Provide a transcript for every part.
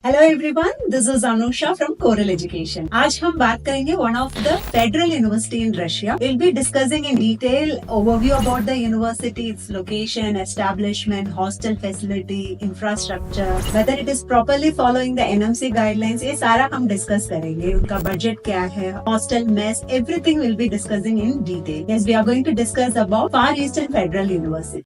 Hello everyone, this is Anusha from Coral Education. आज हम बात करेंगे one of the federal university in Russia. Will be discussing in detail overview about the university, its location, establishment, hostel facility, infrastructure, whether it is properly following the NMC guidelines. ये सारा हम discuss करेंगे। उनका budget क्या है, hostel mess, everything will be discussing in detail. Yes, we are going to discuss about Far Eastern Federal university.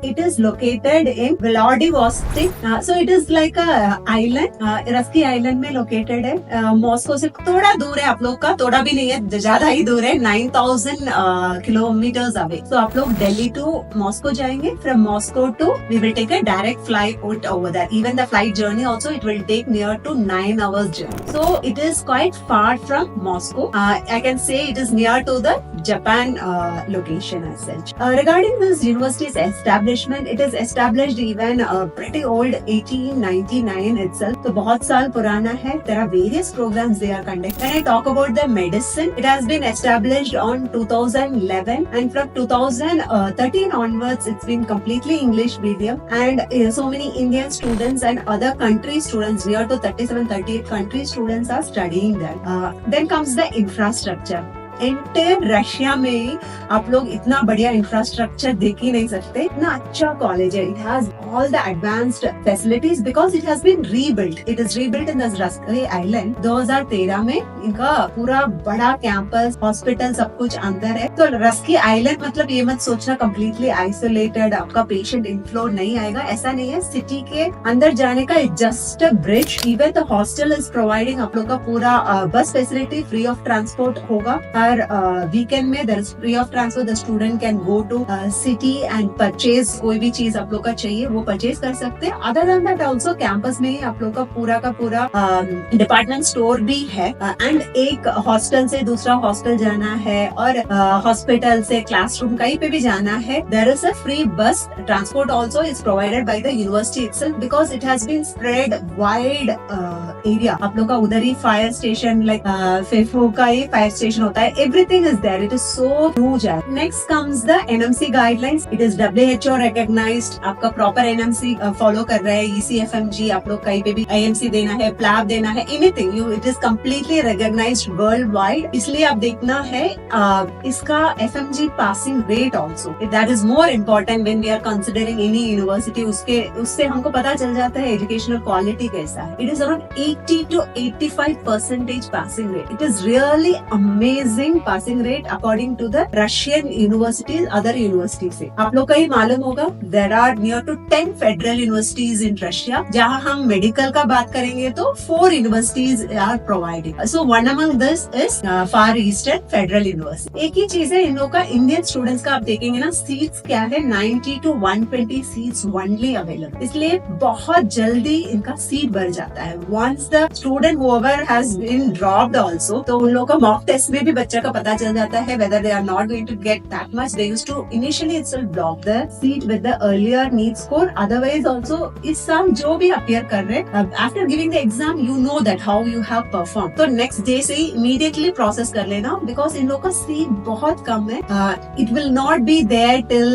It is located in Vladivostok. So it is like a island. Risky island में located है। Moscow से थोड़ा दूर है आप लोग का, थोड़ा भी नहीं है, ज्यादा ही दूर है, 9000 किलोमीटर्स अवे। So आप लोग दिल्ली टू मॉस्को जाएंगे, from Moscow to we will take a direct flight over there. Even the flight journey also it will take near to 9 hours journey. So it is quite far from Moscow. I can say it is near to the Japan location as such. Regarding this university's establishment, it is established even pretty old 1899 itself. तो बहुत साल पुराना है. There are various programs they are conducting. When I talk about the medicine, it has been established on 2011 and from 2013 onwards it's been completely English medium and so many Indian students and other country students, near to 37-38 country students are studying that. Then comes the infrastructure. Entire Russia में आप लोग इतना बढ़िया infrastructure देख ही नहीं सकते। इतना अच्छा कॉलेज है। It has all the advanced facilities because it has been rebuilt. It is rebuilt in the Russky Island. 2013 में इनका पूरा बड़ा कैंपस, हॉस्पिटल, सब कुछ अंदर है। तो रस्की आइलैंड मतलब ये मत सोचना कंप्लीटली आइसोलेटेड, आपका पेशेंट इनफ्लो नहीं आएगा, ऐसा नहीं है। सिटी के अंदर जाने का just a bridge. Even the hostel is providing आप लोग का पूरा bus facility, free of transport होगा। वीकेंड में there is free of transport. The student can go to city and purchase कोई भी चीज आप लोग का चाहिए वो परचेज कर सकते हैं। Other than that also campus में ही आप लोग का पूरा डिपार्टमेंट स्टोर भी है। एंड एक हॉस्टल से दूसरा हॉस्टल जाना है और हॉस्पिटल से क्लासरूम कहीं पे भी जाना है, there is a free bus transport also is provided by the university itself because it has been spread wide area. आप लोग का उधर ही फायर स्टेशन, लाइक फेफो का ही फायर स्टेशन होता है। Everything is there. It is so huge. Next comes the NMC guidelines. It is WHO recognized. आपका proper NMC follow कर रहा है। ECFMG आप लोग कहीं पे भी IMC देना है, PLAB देना है, anything. It is completely recognized worldwide. इसलिए आप देखना है इसका FMG passing rate also. That is more important when we are considering any university. उससे हमको पता चल जाता है educational quality कैसा है. It is around 80 to 85% passing rate. It is really amazing passing rate according to the Russian universities, other universities से। आप लोग का ही मालूम होगा there are near to 10 federal universities in Russia। जहाँ हम मेडिकल का बात करेंगे तो 4 universities are providing। So one among this is Far Eastern Federal University। एक ही चीज है इन लोग का, इंडियन स्टूडेंट्स का आप देखेंगे ना, सीट्स क्या है, 90 to 120 सीट्स ओनली अवेलेबल। इसलिए बहुत जल्दी इनका सीट भर जाता है। Once the student whoever has been dropped also, तो उन लोग का मॉक टेस्ट में भी बच्चा का पता चल जाता है whether they are not going to get that much. They used to initially itself block the seat with the earlier NEET score. Otherwise also इस साल जो भी appear कर रहे after giving the exam you know that how you have performed. तो next day से ही immediately process कर लेना because इन लोग का seat बहुत कम है. It will not be there till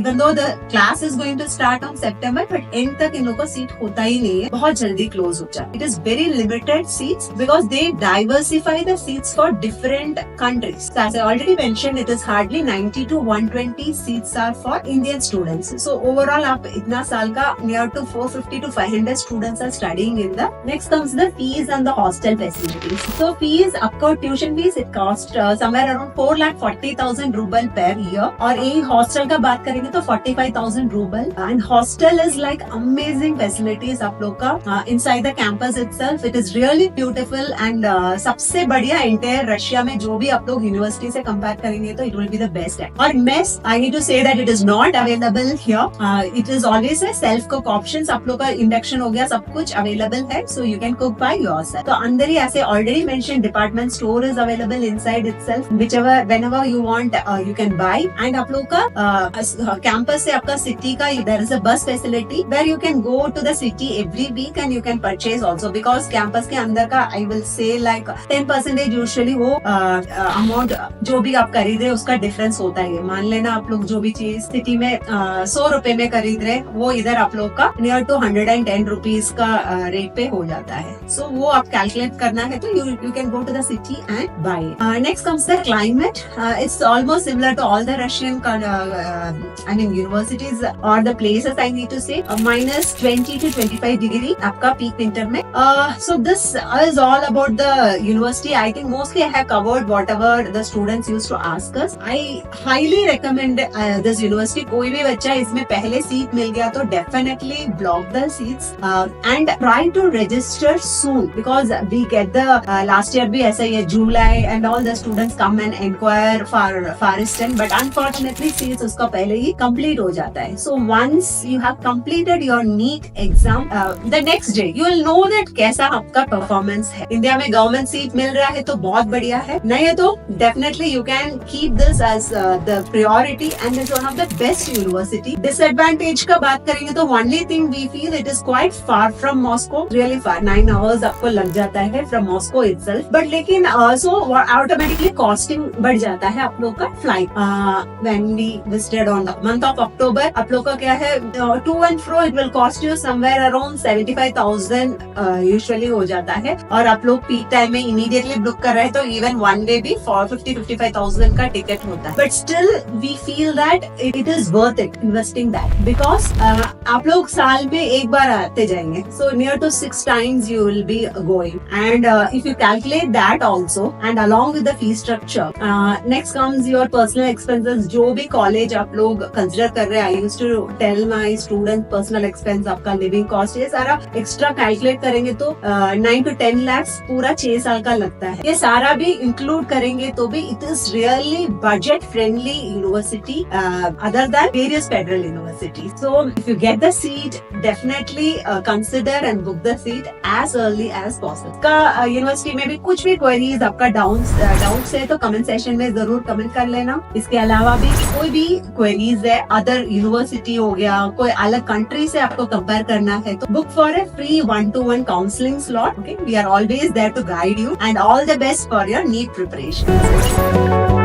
even though the class is going to start on September but end तक इन लोग का seat होता ही नहीं है, बहुत जल्दी close हो जाता है. It is very limited seats because they diversify the seats for different countries. So as I already mentioned, it is hardly 90 to 120 seats are for Indian students. So overall, आप इतना साल का near to 450 to 500 students are studying in the. Next comes the fees and the hostel facilities. So fees, आपका tuition fees it cost somewhere around 4,40,000 ruble per year. और यही hostel का बात करेंगे तो 45,000 ruble. And hostel is like amazing facilities आप लोग का inside the campus itself. It is really beautiful and सबसे बढ़िया entire रशिया में जो भी आप लोग यूनिवर्सिटी से कंपेयर करेंगे तो it will be the best है। और mess, I need to say that it is not available here. It is always a self cook options. आप लोग का इंडक्शन हो गया, सब कुछ अवेलेबल है, so you can cook by yourself. तो अंदर ही ऐसे already mention department store is available inside itself, whichever whenever you want you can buy. And आप लोग का कैंपस से आपका सिटी का there is a bus facility where you can go to the city every weekend you can purchase also because campus के अंदर का I will say like 10% usually वो अमाउंट जो भी आप खरीद रहे हैं उसका डिफरेंस होता है। मान लेना आप लोग जो भी चीज सिटी में 100 रुपए में खरीद रहे हैं, वो इधर आप लोग का नियर टू 110 रुपीज का रेट पे हो जाता है। सो वो आप कैलकुलेट करना है तो you can go to the city and buy. Next comes the climate. It's almost similar to all the Russian I mean universities और the places I need to say -20 to 25 degree आपका peak winter में। So this is all about the university. I think mostly I have covered whatever the students used to ask us. I highly recommend this university. कोई भी बच्चा इसमें पहले seat मिल गया तो definitely block the seats and try to register soon because we get the last year भी ऐसा ही है, July and all the students come and inquire for Eastern, but unfortunately seats उसका पहले ही कंप्लीट हो जाता है। So once you have completed your NEET exam the next day you will know that कैसा आपका परफॉर्मेंस है। इंडिया में गवर्नमेंट सीट मिल रहा है तो बहुत बढ़िया है, नहीं है तो definitely you can keep this as the priority and is one of the best university. Disadvantage का बात करेंगे तो only thing we feel it is quite far from Moscow, really far, 9 hours आपको लग जाता है फ्रॉम मॉस्को इटसेल्फ, बट लेकिन so automatically costing बढ़ जाता है आप लोग का flight. When we visited on the month of October आप लोग का क्या है, to and fro it will cost you somewhere around 75,000 usually हो जाता है, और आप लोग पीक टाइम में इमीडिएटली बुक कर रहे हैं तो इवन वन डे भी 50-55,000 का टिकट होता है, but still we feel that it is worth it investing that because आप लोग साल में एक बार आते जाएंगे, so near to 6 times you will be going, and if you calculate that also and along with the fee structure, next comes your personal expenses। जो भी कॉलेज आप लोग कंसिडर कर रहे हैं, I used to tell my student personal expense, आपका living cost, ये सारा एक्स्ट्रा कैलकुलेट करेंगे तो 9 to 10 lakhs पूरा 6 साल का लगता है। ये सारा भी इंक्लूड करेंगे तो भी it is really budget friendly university other than various federal university. So if you get the seat definitely consider and book the seat as early as possible। का यूनिवर्सिटी में भी कुछ भी क्वेरीज आपका डाउट्स है तो कमेंट सेशन में जरूर कमेंट कर लेना। इसके अलावा भी कोई भी क्वेरीज है, अदर यूनिवर्सिटी हो गया, कोई अलग कंट्री से आपको कंपेयर करना है तो book for a free 1-to-1 counselling slot. Okay, we are always there to guide you and all the best for your NEET preparation.